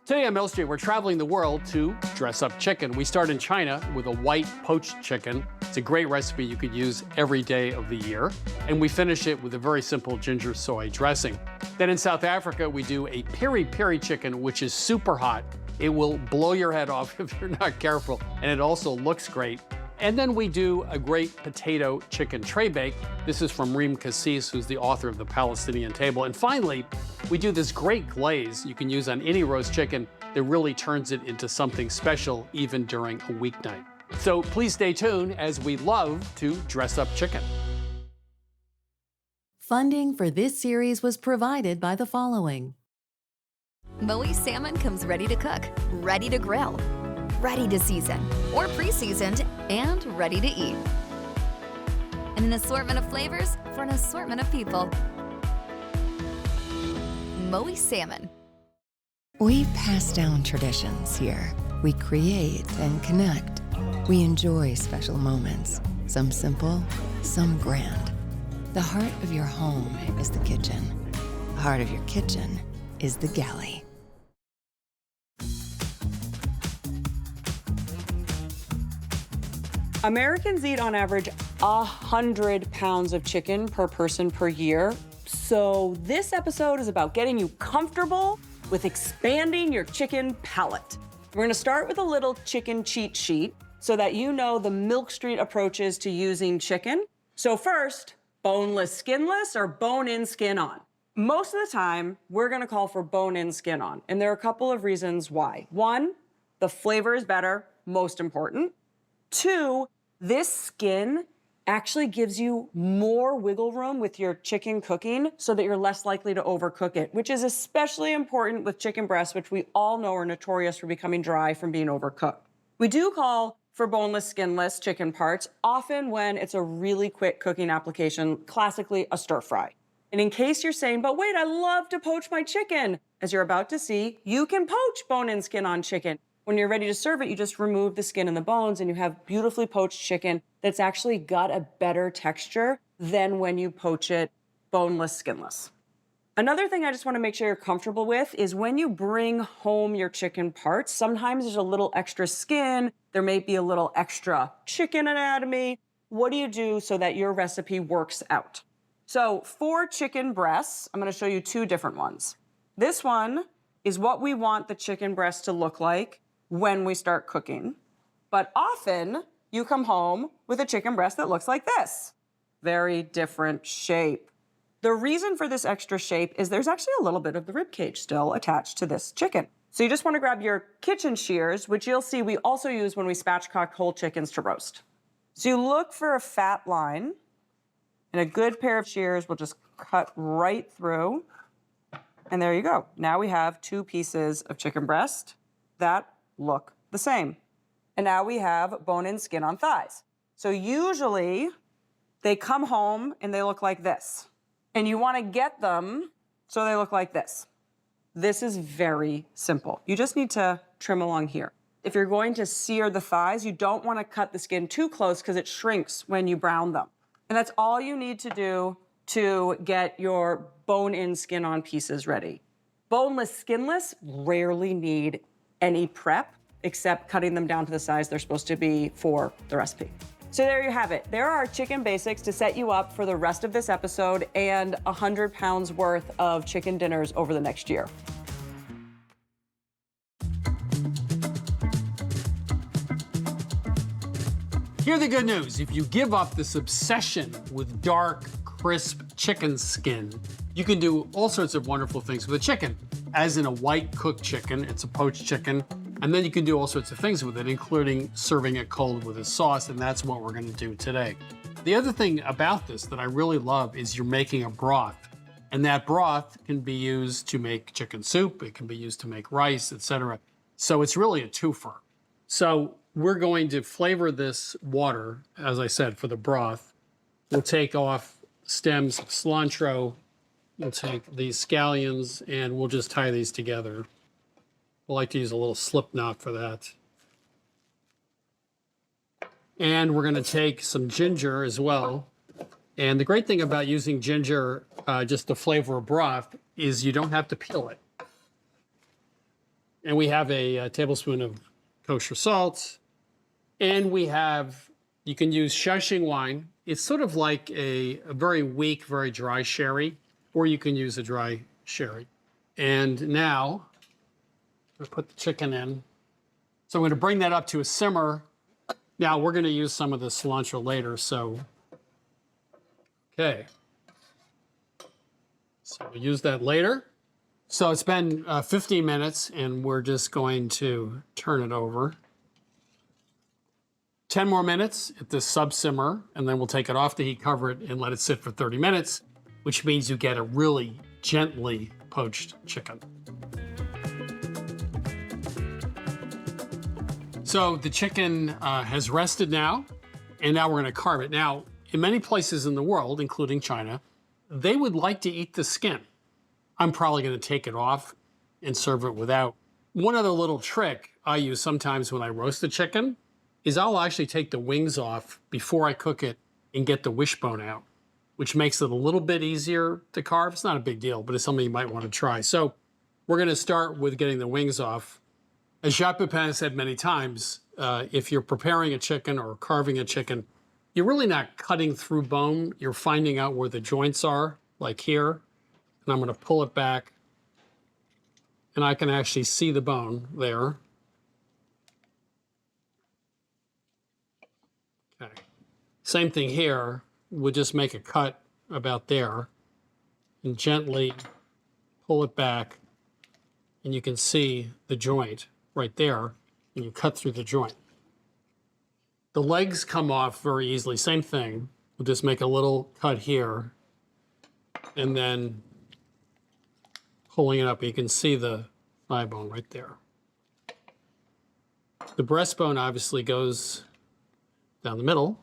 Today on Mill Street, we're traveling the world to dress up chicken. We start in China with a white poached chicken. It's a great recipe you could use every day of the year. And we finish it with a very simple ginger soy dressing. Then in South Africa, we do a peri chicken, which is super hot. It will blow your head off if you're not careful. And it also looks great. And then we do a great potato chicken Traybake. This is from Reem Kassis, who's the author of The Palestinian Table. And finally, we do this great glaze you can use on any roast chicken that really turns it into something special even during a weeknight. So please stay tuned as we love to dress up chicken. Funding for this series was provided by the following. Moe salmon comes ready to cook, ready to grill, ready to season, or pre-seasoned and ready to eat. And an assortment of flavors for an assortment of people. Moe salmon. We pass down traditions here. We create and connect. We enjoy special moments, some simple, some grand. The heart of your home is the kitchen. The heart of your kitchen is the galley. Americans eat on average 100 pounds of chicken per person per year. So this episode is about getting you comfortable with expanding your chicken palate. We're gonna start with a little chicken cheat sheet so that you know the Milk Street approaches to using chicken. So first, boneless, skinless, or bone-in, skin-on. Most of the time, we're gonna call for bone-in, skin-on, and there are a couple of reasons why. One, the flavor is better, most important. Two, this skin actually gives you more wiggle room with your chicken cooking so that you're less likely to overcook it, which is especially important with chicken breasts, which we all know are notorious for becoming dry from being overcooked. We do call for boneless, skinless chicken parts, often when it's a really quick cooking application, classically a stir fry. And in case you're saying, but wait, I love to poach my chicken, as you're about to see, you can poach bone-in, skin-on chicken. When you're ready to serve it, you just remove the skin and the bones and you have beautifully poached chicken that's actually got a better texture than when you poach it boneless, skinless. Another thing I just want to make sure you're comfortable with is when you bring home your chicken parts, sometimes there's a little extra skin, there may be a little extra chicken anatomy. What do you do so that your recipe works out? So for chicken breasts, I'm going to show you two different ones. This one is what we want the chicken breast to look like when we start cooking. But often you come home with a chicken breast that looks like this. Very different shape. The reason for this extra shape is there's actually a little bit of the rib cage still attached to this chicken. So you just want to grab your kitchen shears, which you'll see we also use when we spatchcock whole chickens to roast. So you look for a fat line, and a good pair of shears will just cut right through. And there you go. Now we have two pieces of chicken breast that look the same. And now we have bone-in, skin-on thighs. So usually they come home and they look like this. And you want to get them so they look like this. This is very simple. You just need to trim along here. If you're going to sear the thighs, you don't want to cut the skin too close because it shrinks when you brown them. And that's all you need to do to get your bone-in, skin-on pieces ready. Boneless, skinless rarely need any prep except cutting them down to the size they're supposed to be for the recipe. So there you have it. There are our chicken basics to set you up for the rest of this episode and 100 pounds worth of chicken dinners over the next year. Here's the good news. If you give up this obsession with dark, crisp chicken skin, you can do all sorts of wonderful things with a chicken. As in a white cooked chicken, it's a poached chicken, and then you can do all sorts of things with it, including serving it cold with a sauce, and that's what we're gonna do today. The other thing about this that I really love is you're making a broth, and that broth can be used to make chicken soup, it can be used to make rice, etc. So it's really a twofer. So we're going to flavor this water, as I said, for the broth. We'll take off stems of cilantro. We'll take these scallions and we'll just tie these together. We like to use a little slip knot for that. And we're gonna take some ginger as well. And the great thing about using ginger just to flavor a broth is you don't have to peel it. And we have a tablespoon of kosher salt. And we have, you can use shushing wine. It's sort of like a very weak, very dry sherry, or you can use a dry sherry. And now, I'm gonna put the chicken in. So I'm gonna bring that up to a simmer. Now we're gonna use some of the cilantro later, so, okay. So we'll use that later. So it's been 15 minutes and we're just going to turn it over. 10 more minutes at the sub-simmer, and then we'll take it off the heat, cover it, and let it sit for 30 minutes, which means you get a really gently poached chicken. So the chicken has rested now, and now we're gonna carve it. Now, in many places in the world, including China, they would like to eat the skin. I'm probably gonna take it off and serve it without. One other little trick I use sometimes when I roast the chicken is I'll actually take the wings off before I cook it and get the wishbone out, which makes it a little bit easier to carve. It's not a big deal, but it's something you might want to try. So we're going to start with getting the wings off. As Jacques Pepin has said many times, if you're preparing a chicken or carving a chicken, you're really not cutting through bone. You're finding out where the joints are, like here. And I'm going to pull it back, and I can actually see the bone there. Okay. Same thing here. We'll just make a cut about there and gently pull it back, and you can see the joint right there, and you cut through the joint. The legs come off very easily. Same thing. We'll just make a little cut here, and then pulling it up, you can see the thigh bone right there. The breastbone obviously goes down the middle.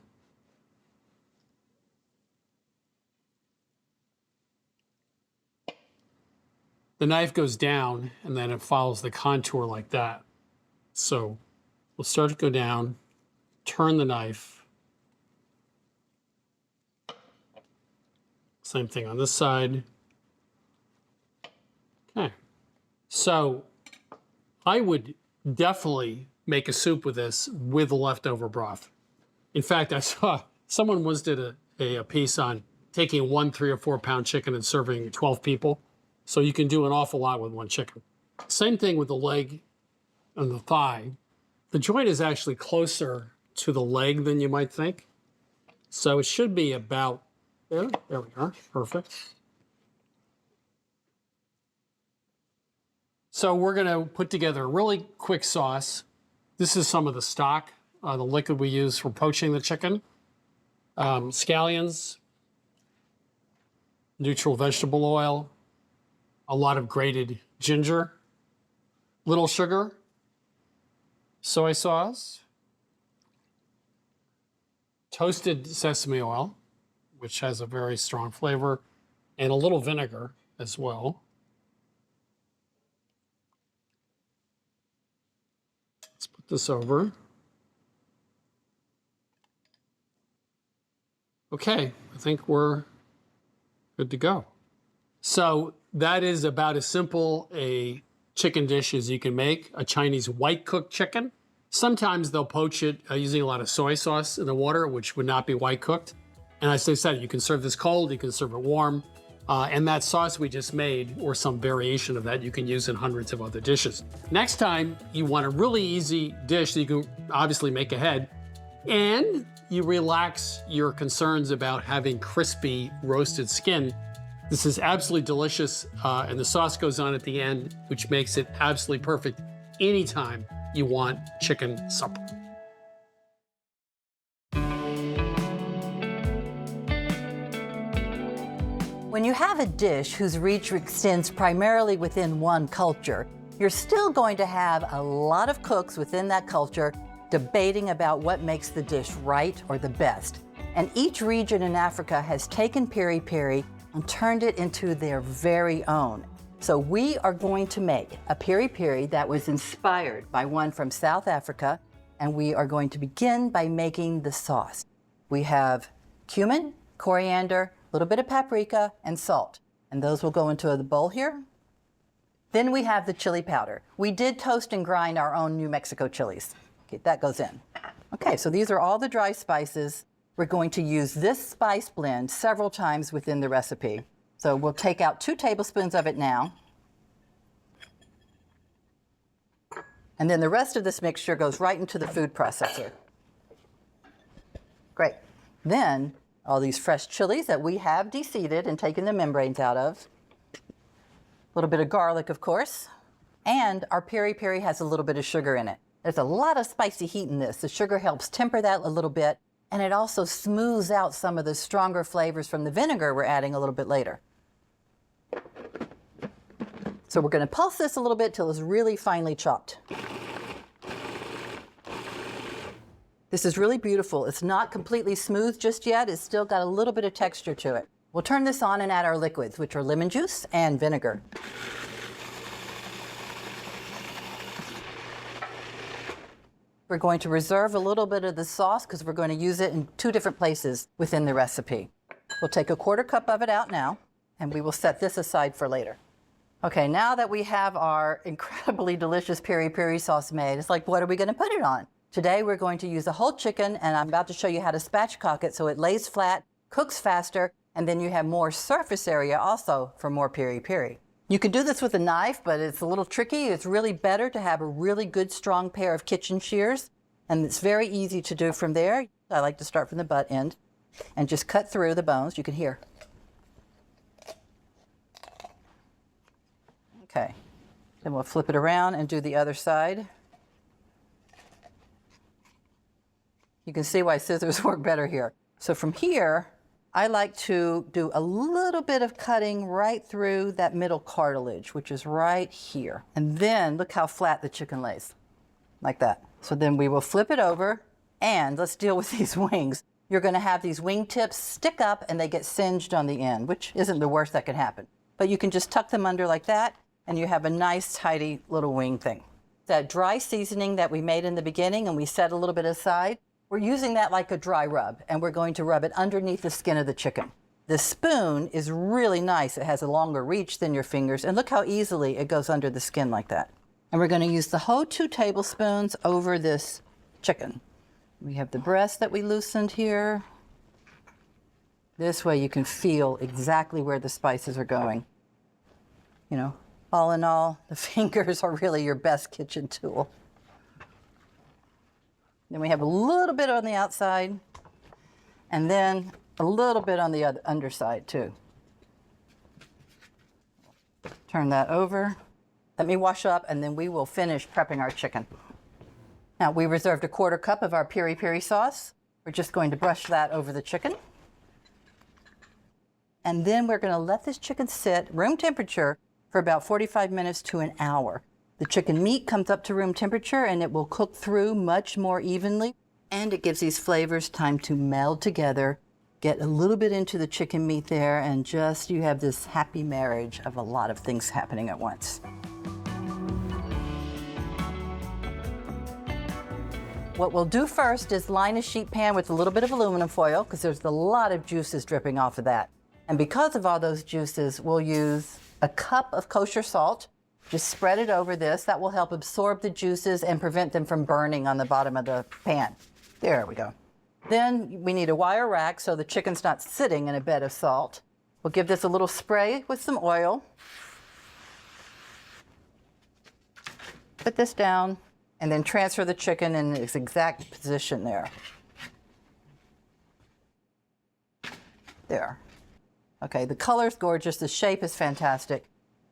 The knife goes down and then it follows the contour like that. So we'll start to go down, turn the knife. Same thing on this side. Okay. So I would definitely make a soup with this with the leftover broth. In fact, I saw someone once did a piece on taking 1 3 or 4 pound chicken and serving 12 people. So you can do an awful lot with one chicken. Same thing with the leg and the thigh. The joint is actually closer to the leg than you might think. So it should be about there. There we are. Perfect. So we're going to put together a really quick sauce. This is some of the stock, the liquid we use for poaching the chicken. Scallions, neutral vegetable oil, a lot of grated ginger, little sugar, soy sauce, toasted sesame oil, which has a very strong flavor, and a little vinegar as well. Let's put this over. Okay, I think we're good to go. So that is about as simple a chicken dish as you can make, a Chinese white cooked chicken. Sometimes they'll poach it using a lot of soy sauce in the water, which would not be white cooked. And as I said, you can serve this cold, you can serve it warm. And that sauce we just made, or some variation of that, you can use in hundreds of other dishes. Next time you want a really easy dish that you can obviously make ahead, and you relax your concerns about having crispy roasted skin. This is absolutely delicious, and the sauce goes on at the end, which makes it absolutely perfect anytime you want chicken supper. When you have a dish whose reach extends primarily within one culture, you're still going to have a lot of cooks within that culture debating about what makes the dish right or the best. And each region in Africa has taken peri peri and turned it into their very own. So we are going to make a peri peri that was inspired by one from South Africa, and we are going to begin by making the sauce. We have cumin, coriander, a little bit of paprika, and salt. And those will go into the bowl here. Then we have the chili powder. We did toast and grind our own New Mexico chilies. Okay, that goes in. Okay, so these are all the dry spices. We're going to use this spice blend several times within the recipe. So we'll take out 2 tablespoons of it now. And then the rest of this mixture goes right into the food processor. Great. Then all these fresh chilies that we have de-seeded and taken the membranes out of. A little bit of garlic, of course. And our peri has a little bit of sugar in it. There's a lot of spicy heat in this. The sugar helps temper that a little bit, and it also smooths out some of the stronger flavors from the vinegar we're adding a little bit later. So we're going to pulse this a little bit till it's really finely chopped. This is really beautiful. It's not completely smooth just yet. It's still got a little bit of texture to it. We'll turn this on and add our liquids, which are lemon juice and vinegar. We're going to reserve a little bit of the sauce because we're going to use it in 2 different places within the recipe. We'll take a 1/4 cup of it out now, and we will set this aside for later. Okay, now that we have our incredibly delicious peri sauce made, it's like, what are we going to put it on? Today we're going to use a whole chicken, and I'm about to show you how to spatchcock it so it lays flat, cooks faster, and then you have more surface area also for more peri. You can do this with a knife, but it's a little tricky. It's really better to have a really good, strong pair of kitchen shears, and it's very easy to do from there. I like to start from the butt end and just cut through the bones. You can hear. Okay, then we'll flip it around and do the other side. You can see why scissors work better here. So from here, I like to do a little bit of cutting right through that middle cartilage, which is right here. And then look how flat the chicken lays, like that. So then we will flip it over, and let's deal with these wings. You're gonna have these wing tips stick up and they get singed on the end, which isn't the worst that could happen. But you can just tuck them under like that, and you have a nice, tidy little wing thing. That dry seasoning that we made in the beginning and we set a little bit aside, we're using that like a dry rub, and we're going to rub it underneath the skin of the chicken. The spoon is really nice. It has a longer reach than your fingers, and look how easily it goes under the skin like that. And we're going to use the whole 2 tablespoons over this chicken. We have the breast that we loosened here. This way you can feel exactly where the spices are going. You know, all in all, the fingers are really your best kitchen tool. Then we have a little bit on the outside, and then a little bit on the underside too. Turn that over. Let me wash up, and then we will finish prepping our chicken. Now, we reserved a 1/4 cup of our peri sauce. We're just going to brush that over the chicken. And then we're going to let this chicken sit room temperature for about 45 minutes to an hour. The chicken meat comes up to room temperature and it will cook through much more evenly, and it gives these flavors time to meld together, get a little bit into the chicken meat there, and just you have this happy marriage of a lot of things happening at once. What we'll do first is line a sheet pan with a little bit of aluminum foil because there's a lot of juices dripping off of that. And because of all those juices, we'll use a cup of kosher salt. Just spread it over this. That will help absorb the juices and prevent them from burning on the bottom of the pan. There we go. Then we need a wire rack so the chicken's not sitting in a bed of salt. We'll give this a little spray with some oil. Put this down and then transfer the chicken in its exact position there. There. Okay, the color's gorgeous, the shape is fantastic.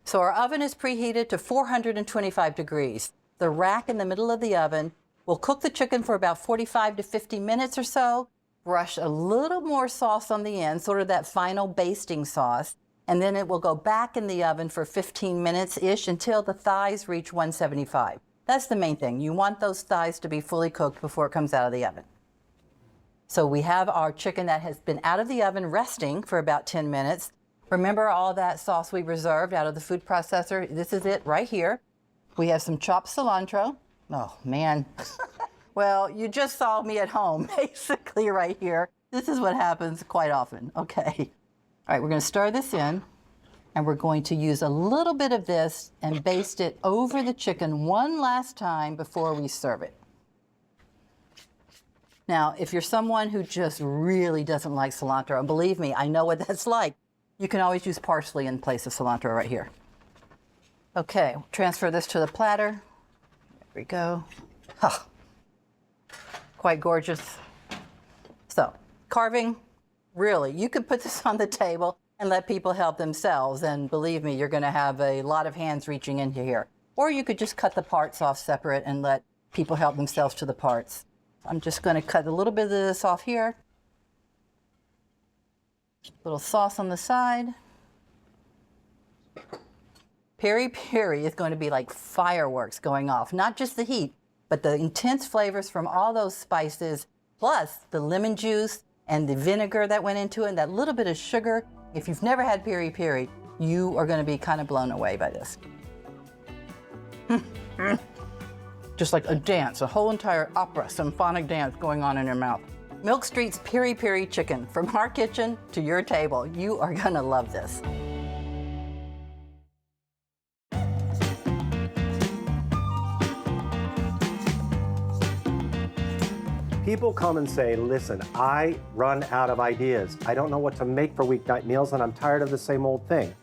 So our oven is preheated to 425 degrees. The rack in the middle of the oven will cook the chicken for about 45 to 50 minutes or so, brush a little more sauce on the end, sort of that final basting sauce, and then it will go back in the oven for 15 minutes-ish until the thighs reach 175. That's the main thing. You want those thighs to be fully cooked before it comes out of the oven. So we have our chicken that has been out of the oven resting for about 10 minutes. Remember all that sauce we reserved out of the food processor? This is it right here. We have some chopped cilantro. Oh, man. Well, you just saw me at home, basically right here. This is what happens quite often. Okay. All right, we're going to stir this in. And we're going to use a little bit of this and baste it over the chicken one last time before we serve it. Now, if you're someone who just really doesn't like cilantro, and believe me, I know what that's like, you can always use parsley in place of cilantro right here. Okay, transfer this to the platter. There we go. Oh, quite gorgeous. So, carving, really, you could put this on the table and let people help themselves, and believe me, you're gonna have a lot of hands reaching into here. Or you could just cut the parts off separate and let people help themselves to the parts. I'm just gonna cut a little bit of this off here. Little sauce on the side. Peri peri is going to be like fireworks going off. Not just the heat, but the intense flavors from all those spices, plus the lemon juice and the vinegar that went into it, and that little bit of sugar. If you've never had peri peri, you are gonna be kind of blown away by this. Just like a dance, a whole entire opera, symphonic dance going on in your mouth. Milk Street's Piri Piri Chicken, from our kitchen to your table. You are gonna love this. People come and say, listen, I run out of ideas. I don't know what to make for weeknight meals, and I'm tired of the same old thing.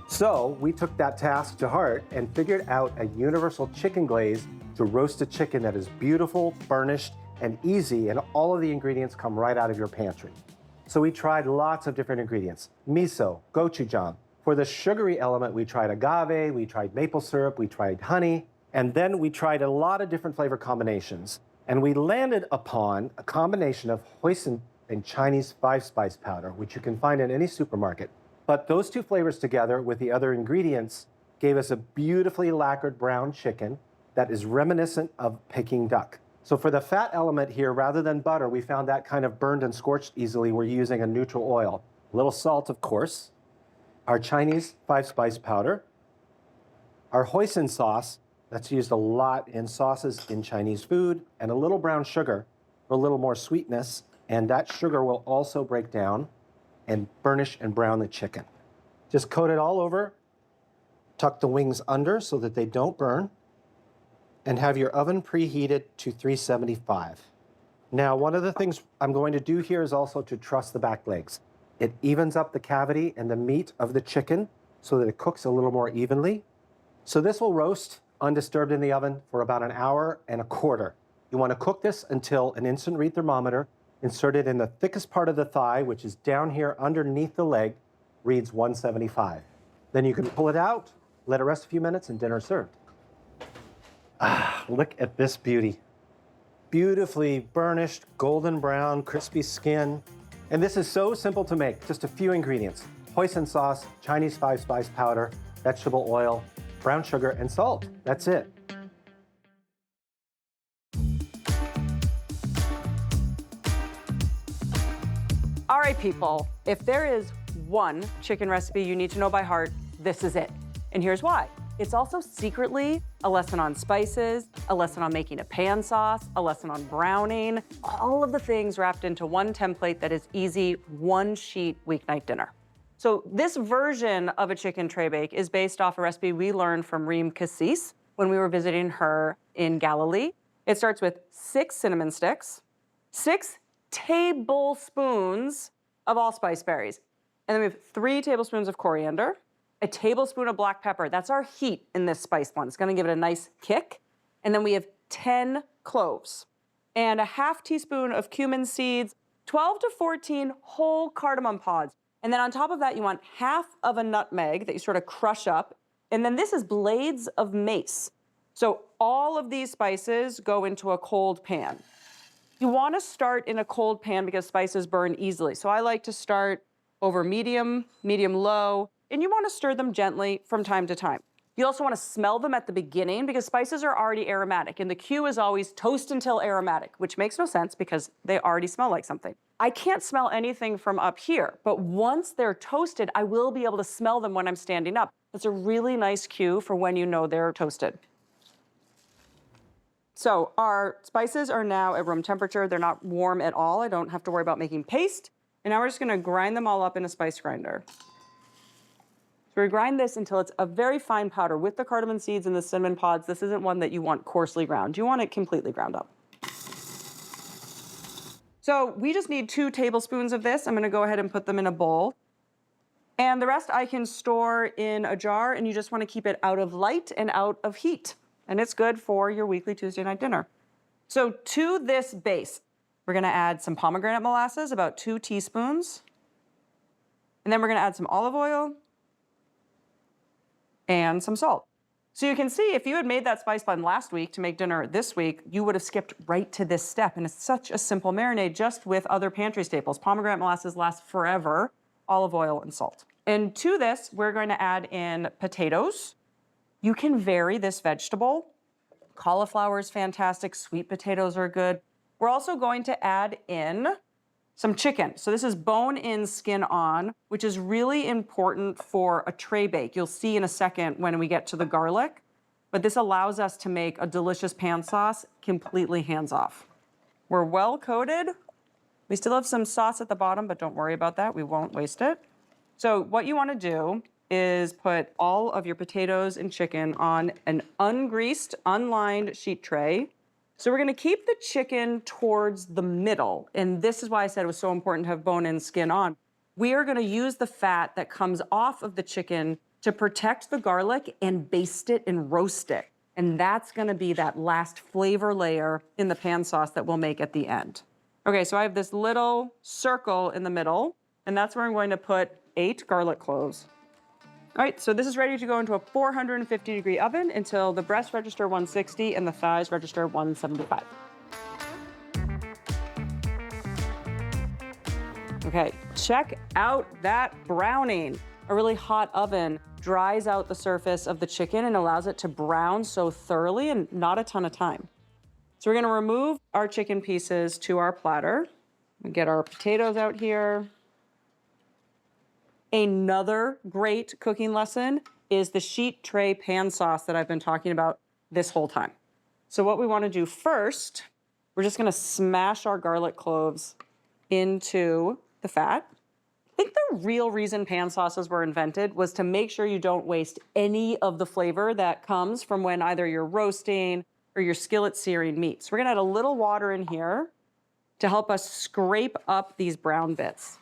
So we took that task to heart and figured out a universal chicken glaze to roast a chicken that is beautiful, burnished, and easy, and all of the ingredients come right out of your pantry. So we tried lots of different ingredients. Miso, gochujang. For the sugary element, we tried agave, we tried maple syrup, we tried honey, and then we tried a lot of different flavor combinations. And we landed upon a combination of hoisin and Chinese 5-spice powder, which you can find in any supermarket. But those two flavors together with the other ingredients gave us a beautifully lacquered brown chicken that is reminiscent of Peking duck. So for the fat element here, rather than butter, we found that kind of burned and scorched easily. We're using a neutral oil. A little salt, of course, our Chinese 5-spice powder, our hoisin sauce, that's used a lot in sauces in Chinese food, and a little brown sugar for a little more sweetness, and that sugar will also break down and burnish and brown the chicken. Just coat it all over, tuck the wings under so that they don't burn, and have your oven preheated to 375. Now, one of the things I'm going to do here is also to truss the back legs. It evens up the cavity and the meat of the chicken so that it cooks a little more evenly. So this will roast undisturbed in the oven for about an hour and a quarter. You want to cook this until an instant read thermometer inserted in the thickest part of the thigh, which is down here underneath the leg, reads 175. Then you can pull it out, let it rest a few minutes, and dinner served. Ah, look at this beauty. Beautifully burnished, golden brown, crispy skin. And this is so simple to make, just a few ingredients. Hoisin sauce, Chinese 5-spice powder, vegetable oil, brown sugar, and salt. That's it. All right, people, if there is one chicken recipe you need to know by heart, this is it. And here's why. It's also secretly a lesson on spices, a lesson on making a pan sauce, a lesson on browning, all of the things wrapped into one template that is easy, one sheet weeknight dinner. So this version of a chicken Traybake is based off a recipe we learned from Reem Cassis when we were visiting her in Galilee. It starts with 6 cinnamon sticks, 6 tablespoons of allspice berries, and then we have 3 tablespoons of coriander, a tablespoon of black pepper. That's our heat in this spice one. It's gonna give it a nice kick. And then we have 10 cloves and a ½ teaspoon of cumin seeds, 12 to 14 whole cardamom pods. And then on top of that, you want half of a nutmeg that you sort of crush up. And then this is blades of mace. So all of these spices go into a cold pan. You want to start in a cold pan because spices burn easily. So I like to start over medium, medium-low, and you want to stir them gently from time to time. You also want to smell them at the beginning because spices are already aromatic, and the cue is always toast until aromatic, which makes no sense because they already smell like something. I can't smell anything from up here, but once they're toasted, I will be able to smell them when I'm standing up. That's a really nice cue for when you know they're toasted. So our spices are now at room temperature. They're not warm at all. I don't have to worry about making paste. And now we're just gonna grind them all up in a spice grinder. So we grind this until it's a very fine powder with the cardamom seeds and the cinnamon pods. This isn't one that you want coarsely ground. You want it completely ground up. So we just need 2 tablespoons of this. I'm gonna go ahead and put them in a bowl. And the rest I can store in a jar, and you just wanna keep it out of light and out of heat. And it's good for your weekly Tuesday night dinner. So to this base, we're gonna add some pomegranate molasses, about 2 teaspoons. And then we're gonna add some olive oil and some salt. So you can see if you had made that spice blend last week to make dinner this week, you would have skipped right to this step. And it's such a simple marinade just with other pantry staples. Pomegranate molasses last forever, olive oil and salt. And to this, we're going to add in potatoes. You can vary this vegetable. Cauliflower is fantastic, sweet potatoes are good. We're also going to add in some chicken. So this is bone-in, skin-on, which is really important for a tray bake. You'll see in a second when we get to the garlic, but this allows us to make a delicious pan sauce completely hands-off. We're well coated. We still have some sauce at the bottom, but don't worry about that. We won't waste it. So what you want to do is put all of your potatoes and chicken on an ungreased, unlined sheet tray. So we're gonna keep the chicken towards the middle, and this is why I said it was so important to have bone-in, skin-on. We are gonna use the fat that comes off of the chicken to protect the garlic and baste it and roast it. And that's gonna be that last flavor layer in the pan sauce that we'll make at the end. Okay, so I have this little circle in the middle, and that's where I'm going to put 8 garlic cloves. All right, so this is ready to go into a 450-degree oven until the breasts register 160 and the thighs register 175. Okay, check out that browning. A really hot oven dries out the surface of the chicken and allows it to brown so thoroughly in not a ton of time. So we're gonna remove our chicken pieces to our platter. We get our potatoes out here. Another great cooking lesson is the sheet tray pan sauce that I've been talking about this whole time. So what we want to do first, we're just going to smash our garlic cloves into the fat. I think the real reason pan sauces were invented was to make sure you don't waste any of the flavor that comes from when either you're roasting or your skillet searing meat. So we're going to add a little water in here to help us scrape up these brown bits.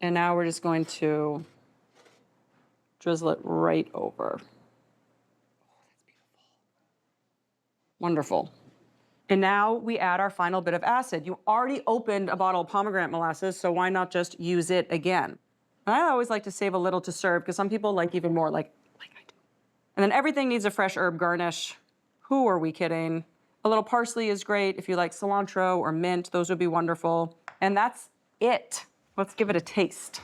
And now we're just going to drizzle it right over. Oh, that's beautiful. Wonderful. And now we add our final bit of acid. You already opened a bottle of pomegranate molasses, so why not just use it again? And I always like to save a little to serve because some people like even more, like I do. And then everything needs a fresh herb garnish. Who are we kidding? A little parsley is great. If you like cilantro or mint, those would be wonderful. And that's it. Let's give it a taste.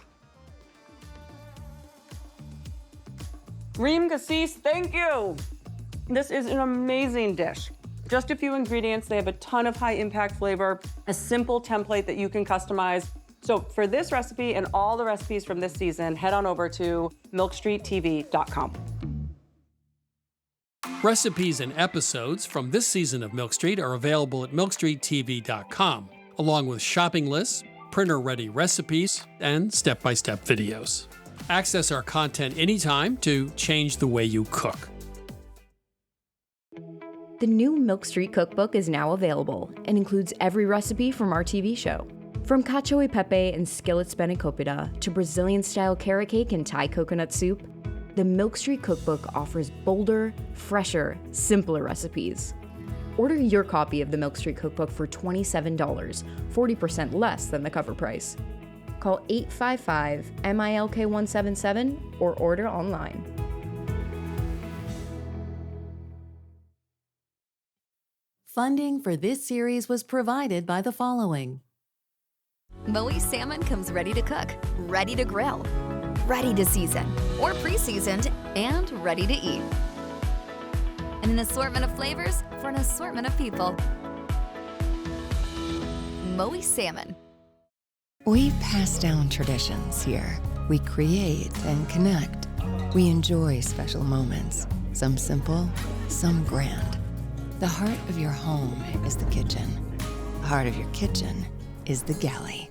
Reem Cassis, thank you. This is an amazing dish. Just a few ingredients. They have a ton of high impact flavor, a simple template that you can customize. So for this recipe and all the recipes from this season, head on over to milkstreettv.com. Recipes and episodes from this season of Milk Street are available at milkstreettv.com, along with shopping lists, printer-ready recipes, and step-by-step videos. Access our content anytime to change the way you cook. The new Milk Street cookbook is now available and includes every recipe from our TV show. From cacio e pepe and skillet spanakopita to Brazilian-style carrot cake and Thai coconut soup, the Milk Street cookbook offers bolder, fresher, simpler recipes. Order your copy of the Milk Street Cookbook for $27, 40% less than the cover price. Call 855-MILK-177 or order online. Funding for this series was provided by the following. Moe salmon comes ready to cook, ready to grill, ready to season, or pre-seasoned, and ready to eat. And an assortment of flavors for an assortment of people. Moe salmon. We pass down traditions here. We create and connect. We enjoy special moments, some simple, some grand. The heart of your home is the kitchen. The heart of your kitchen is the galley.